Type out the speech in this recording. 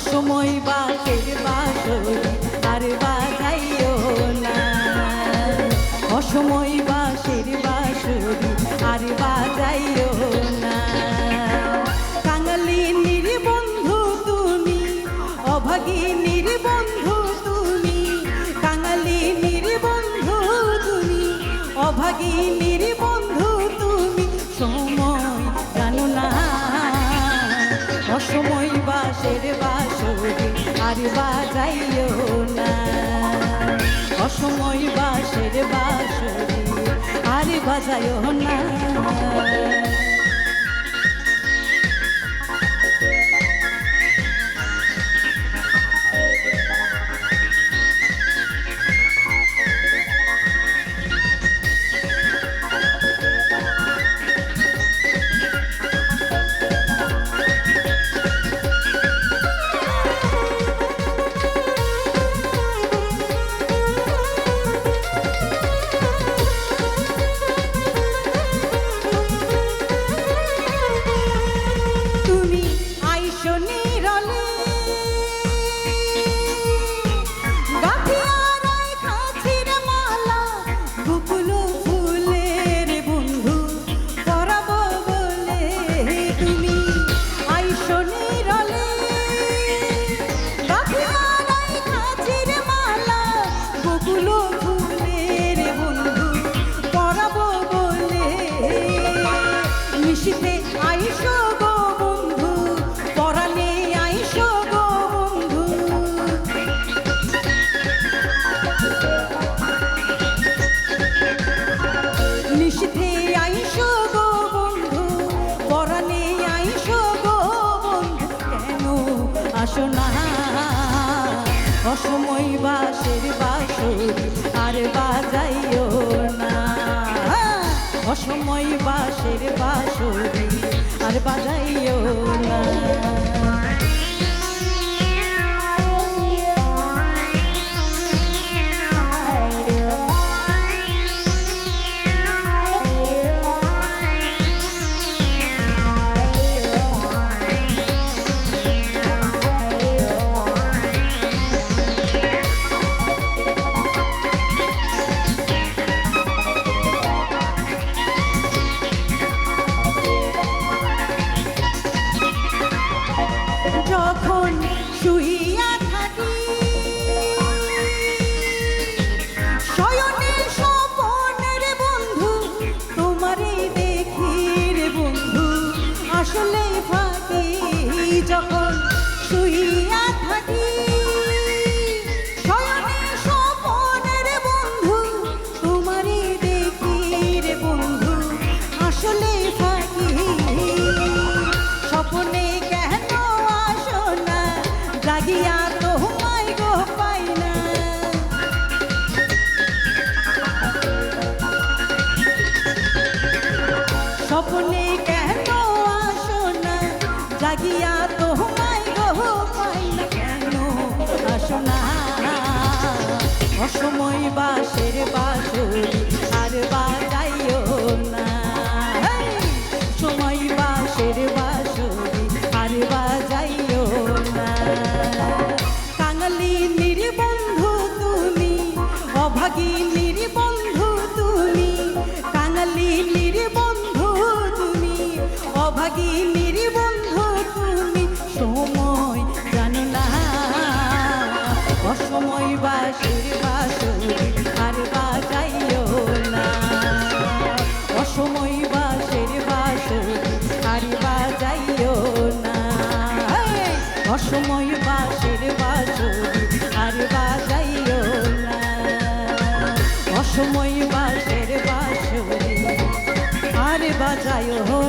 অসময় বাঁশের বাঁশরি আর বাজাইও না, অসময় বাঁশের বাঁশরি আর বাজাইও না। কাঙালিনীর বন্ধু তুমি, অভাগিনীর বন্ধু তুমি, কাঙালিনীর বন্ধু তুমি, অভাগিনীর বন্ধু তুমি, সময় জানো না। অসময় বাঁশের বাঁশরি আর বাজাইও না, অসময় বাঁশের বাঁশরি আর বাজাইও না। আইসো গো বন্ধু, পরাণে আইসো গো বন্ধু, নিশিতে আইসো গো বন্ধু, পরাণে আইসো গো বন্ধু, কেন আসো না। অসময় বাঁশের বাঁশরি আর বাজাইও না, অসময় বাঁশের বাঁশরি আর বাজাইও না। যখন শুইয়া থাকি শয়নে স্বপনের বন্ধু, তোমারে দেখি রে বন্ধু আসলে ফাঁকি। যখন শুইয়া থাকি শয়নে স্বপনের বন্ধু, তোমারে দেখি রে বন্ধু আসলে ফাঁকি। স্বপ্নে জাগিয়া তোমায় গো পাই না, স্বপ্নে কেন আসো না, জাগিয়া তোমায় গো পাই না, কেন আসো না। অসময় বাঁশের বাঁশরি আর বাজাইও না, সময় বাঁশের বাঁশরি আর বাজাইও না। কাঙালিনীর বন্ধু তুমি, অভাগিনীর বন্ধু তুমি, কাঙালিনীর বন্ধু তুমি, অভাগিনীর বন্ধু তুমি, সময় জানো না। অসময় বাঁশের বাঁশরি আর বাজাইও না, অসময় বাঁশের বাঁশরি আর বাজাইও না, অসময় বাঁশের বাঁশরি আর বাজাইও না, অসময় বাঁশের বাঁশরি আর বাজাইও